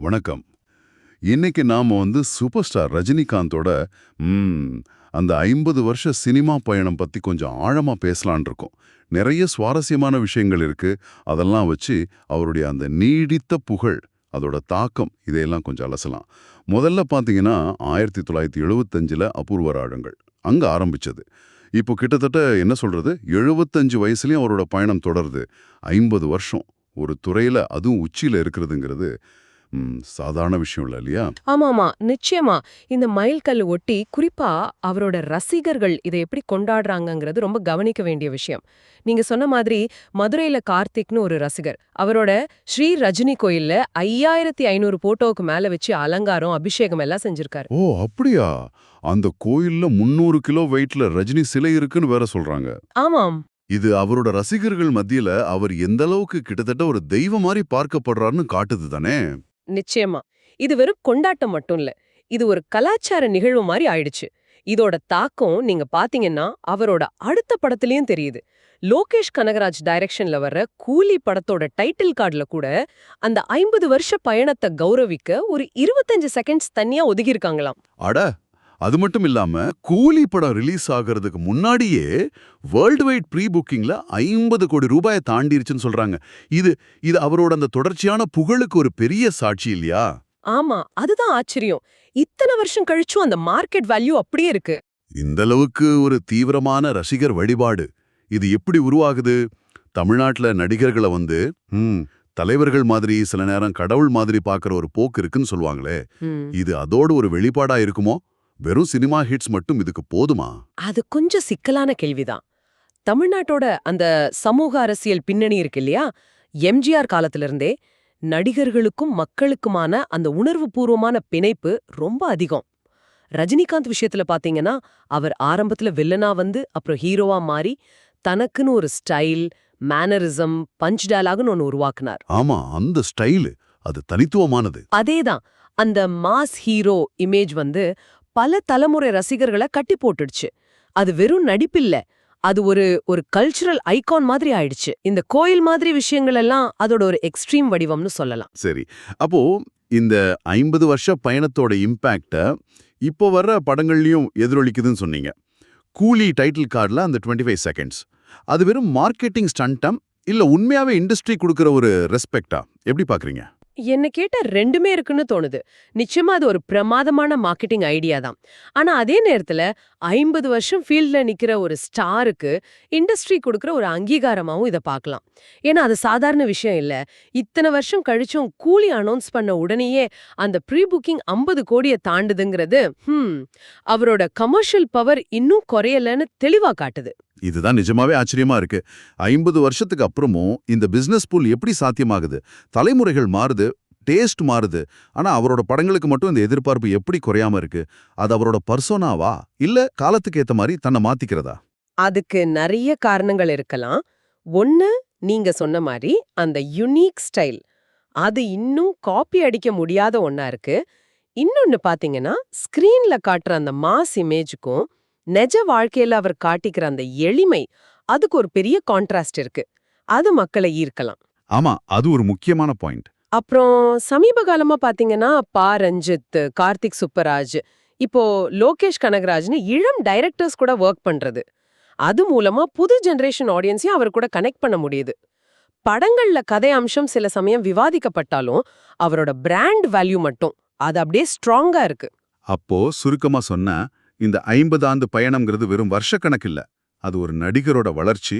வணக்கம். இன்னைக்கு நாம சூப்பர் ஸ்டார் ரஜினிகாந்தோட அந்த 50 வருஷ சினிமா பயணம் பத்தி கொஞ்சம் ஆழமா பேசலாம்னு இருக்கோம். நிறைய சுவாரஸ்யமான விஷயங்கள் இருக்கு. அதெல்லாம் வச்சு அவருடைய அந்த நீடித்த புகழ், அதோட தாக்கம் இதையெல்லாம் கொஞ்சம் அலசலாம். முதல்ல பார்த்தீங்கன்னா 1975ல அபூர்வ ராகங்கள் அங்க ஆரம்பிச்சது. இப்போ கிட்டத்தட்ட என்ன சொல்றது 75 வயசுலயும் அவரோட பயணம் தொடருது. 50 வருஷம் ஒரு துறையில அதுவும் உச்சியில இருக்கிறதுங்கிறது சாதாரண விஷயம் இல்ல இல்லையா? ஆமாமா, நிச்சயமா. இந்த மைல்கல் ஒட்டி குறிப்பா அவரோட ரசிகர்கள் இதை எப்படி கொண்டாடுறாங்கங்கிறது ரொம்ப கவனிக்க வேண்டிய விஷயம். நீங்க சொன்ன மாதிரி மதுரையில கார்த்திக்னு ஒரு ரசிகர் அவரோட ஸ்ரீ ரஜினி கோயில்ல 5500 போட்டோவுக்கு மேல வச்சு அலங்காரம், அபிஷேகம் எல்லாம் செஞ்சிருக்காரு. ஓ அப்படியா? அந்த கோயில்ல 300 கிலோ வெயிட்ல ரஜினி சிலை இருக்குன்னு வேற சொல்றாங்க. ஆமாம். இது அவரோட ரசிகர்கள் மத்தியில அவர் எந்த அளவுக்கு கிட்டத்தட்ட ஒரு தெய்வம் மாதிரி பார்க்கப்படுறாருன்னு காட்டுது தானே. நிச்சயமா. இது வெறும் கொண்டாட்டம் மட்டும் இல்ல. இது ஒரு கலாச்சார நிகழ்வு மாதிரி ஆயிடுச்சு. இதோட தாக்கம் நீங்க பாத்தீங்கன்னா அவரோட அடுத்த படத்திலயும் தெரியுது. லோகேஷ் கனகராஜ் டைரக்ஷன்ல வர்ற கூலி படத்தோட டைட்டில் கார்டுல கூட அந்த 50 வருஷ பயணத்தை கௌரவிக்க ஒரு 25 செகண்ட்ஸ் தனியா ஒதுக்கியிருக்காங்களாம். அட, அது மட்டும் இல்லாம கூலி படம் ரிலீஸ் ஆகிறதுக்கு முன்னாடியே வேர்ல்டு வைட் ப்ரீ புக்கிங்ல 50 கோடி ரூபாயை தாண்டிருச்சுன்னு சொல்றாங்க. இது இது அவரோட அந்த தொடர்ச்சியான புகழுக்கு ஒரு பெரிய சாட்சி இல்லையா? ஆமா, அதுதான் ஆச்சரியம். இத்தனை வருஷம் கழிச்சும் அந்த மார்க்கெட் வேல்யூ அப்படியே இருக்கு. இந்த அளவுக்கு ஒரு தீவிரமான ரசிகர் வழிபாடு இது எப்படி உருவாகுது? தமிழ்நாட்டுல நடிகர்களை தலைவர்கள் மாதிரி சில நேரம் கடவுள் மாதிரி பார்க்குற ஒரு போக்கு இருக்குன்னு சொல்லுவாங்களே, இது அதோட ஒரு வெளிப்பாடா இருக்குமோ? வெறும் சினிமா ஹிட்ஸ் மட்டும் இதுக்கு போதுமா? அது கொஞ்சம் சிக்கலான கேள்விதான். தமிழ்நாட்டோட அந்த சமூக அரசியல் பின்னணி இருக்கு இல்லையா, எம்ஜிஆர் காலத்திலிருந்தே நடிகர்களுக்கும் மக்களுக்குமான அந்த உணர்வுபூர்வமான பிணைப்பு ரொம்ப அதிகம். ரஜினிகாந்த் விஷயத்துல பாத்தீங்கன்னா அவர் ஆரம்பத்துல வில்லனா அப்புறம் ஹீரோவா மாறி தனக்குன்னு ஒரு ஸ்டைல், மேனரிசம், பஞ்ச் டயலாக்னு ஒன்னு உருவாக்குனார். ஆமா, அந்த ஸ்டைல் அது தனித்துவமானது. அதேதான். அந்த மாஸ் ஹீரோ இமேஜ் பல தலைமுறை ரசிகர்களை கட்டி போட்டுடுச்சு. அது வெறும் நடிப்பில்ல, அது ஒரு ஒரு கல்ச்சுரல் ஐகான் மாதிரி ஆயிடுச்சு. இந்த கோயில் மாதிரி விஷயங்கள் எல்லாம் அதோட ஒரு எக்ஸ்ட்ரீம் வடிவம்னு சொல்லலாம். சரி, அப்போ இந்த 50 வருஷ பயணத்தோட இம்பாக்ட இப்போ வர்ற படங்கள்லயும் எதிரொலிக்குதுன்னு சொன்னீங்க. கூலி டைட்டில் கார்டுல அந்த 25 செகண்ட்ஸ் அது வெறும் மார்க்கெட்டிங் ஸ்டண்டம் இல்ல உண்மையாவே இண்டஸ்ட்ரி கொடுக்கிற ஒரு ரெஸ்பெக்டா? எப்படி பாக்குறீங்க? என்ன கேட்ட ரெண்டுமே இருக்குன்னு தோணுது. நிச்சயமா அது ஒரு பிரமாதமான மார்க்கெட்டிங் ஐடியா தான். ஆனா அதே நேரத்துல 50 வருஷம் ஃபீல்ட்ல நிக்கிற ஒரு ஸ்டாருக்கு இண்டஸ்ட்ரி கொடுக்கிற ஒரு அங்கீகாரமாவும் இதை பார்க்கலாம். ஏன்னா அது சாதாரண விஷயம் இல்ல. இத்தனை வருஷம் கழிச்சும் கூலி அனௌன்ஸ் பண்ண உடனேயே அந்த ப்ரீ புக்கிங் 50 கோடியை தாண்டுதுங்கிறது அவரோட கமர்ஷியல் பவர் இன்னும் குறையலன்னு தெளிவா காட்டுது. இதுதான் நிஜமாவே ஆச்சரியமா இருக்கு. 50 வருஷத்துக்கு அப்புறமும் இந்த பிசினஸ் பூல் எப்படி சாத்தியமாகுது? தலைமுறைகள் மாறுது, டேஸ்ட் மாறுது. ஆனா அவரோட படங்களுக்கு மட்டும் இந்த எதிர்பார்ப்பு எப்படி குறையாம இருக்கு? அது அவரோட பர்சோனாவா இல்ல காலத்துக்கு ஏத்த மாதிரி தன்னை மாத்திக்கிறதா? அதுக்கு நிறைய காரணங்கள் இருக்கலாம். ஒன்னு, நீங்க சொன்ன மாதிரி அந்த யுனிக் ஸ்டைல். அது இன்னும் காப்பி அடிக்க முடியாத ஒன்னா இருக்கு. இன்னொன்னு பாத்தீங்கன்னா ஸ்கிரீன்ல காட்டுற அந்த மாஸ் இமேஜுக்கும் நிஜ வாழ்க்கையில அவர் காட்டிக்கிற அந்த எளிமை, அதுக்கு ஒரு பெரிய கான்ட்ராஸ்ட் இருக்கு. அது மக்களை ஈர்க்கலாம். ஆமா, அது ஒரு முக்கியமான பாயிண்ட். அப்புறம் சமீப காலமா பாத்தீங்கன்னா ரஞ்சித், கார்த்திக் சுப்பராஜ், இப்போ லோகேஷ் கனகராஜ்னு இளம் டைரக்டர்ஸ் கூட ஒர்க் பண்றது. அது மூலமா புது ஜெனரேஷன் ஆடியன்ஸையும் அவர் கூட கனெக்ட் பண்ண முடியுது. படங்கள்ல கதை அம்சம் சில சமயம் விவாதிக்கப்பட்டாலும் அவரோட பிராண்ட் வேல்யூ மட்டும் அது அப்படியே ஸ்ட்ராங்கா இருக்கு. அப்போ சுருக்கமா சொன்னா இந்த 50 ஆண்டு பயணம்ங்கிறது வெறும் வருஷக்கணக்கு இல்ல. அது ஒரு நடிகரோட வளர்ச்சி,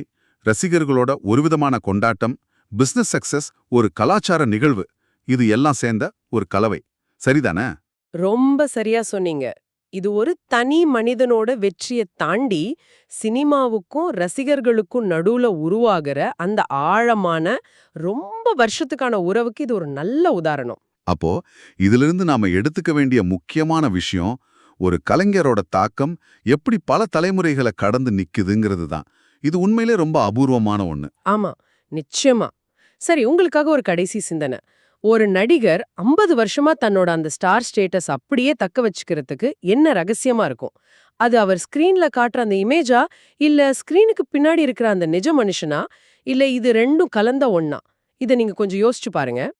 ரசிகர்களோட ஒரு விதமான கொண்டாட்டம், பிசினஸ் சக்சஸ், ஒரு கலாச்சார நிகழ்வு. இது எல்லாம் சேர்ந்த ஒரு கலவை. சரிதானே? ரொம்ப சரியா சொன்னீங்க. இது ஒரு தனி மனிதனோட வெற்றியை தாண்டி சினிமாவுக்கும் ரசிகர்களுக்கும் நடுவுல உருவாகிற அந்த ஆழமான ரொம்ப வருஷத்துக்கான உறவுக்கு இது ஒரு நல்ல உதாரணம். அப்போ இதிலிருந்து நாம எடுத்துக்க வேண்டிய முக்கியமான விஷயம், ஒரு கலைஞரோட தாக்கம் எப்படி பல தலைமுறைகளை கடந்து நிக்குதுங்கிறது தான். இது உண்மையிலே ரொம்ப அபூர்வமான ஒண்ணு. ஆமா, நிச்சயமா. சரி, உங்களுக்காக ஒரு கடைசி சிந்தனை. ஒரு நடிகர் 50 வருஷமா தன்னோட அந்த ஸ்டார் ஸ்டேட்டஸ் அப்படியே தக்க வச்சுக்கிறதுக்கு என்ன ரகசியமா இருக்கும்? அது அவர் ஸ்கிரீன்ல காட்டுற அந்த இமேஜா, இல்ல ஸ்கிரீனுக்கு பின்னாடி இருக்கிற அந்த நிஜ மனுஷனா, இல்ல இது ரெண்டும் கலந்த ஒண்ணா? இதை நீங்க கொஞ்சம் யோசிச்சு பாருங்க.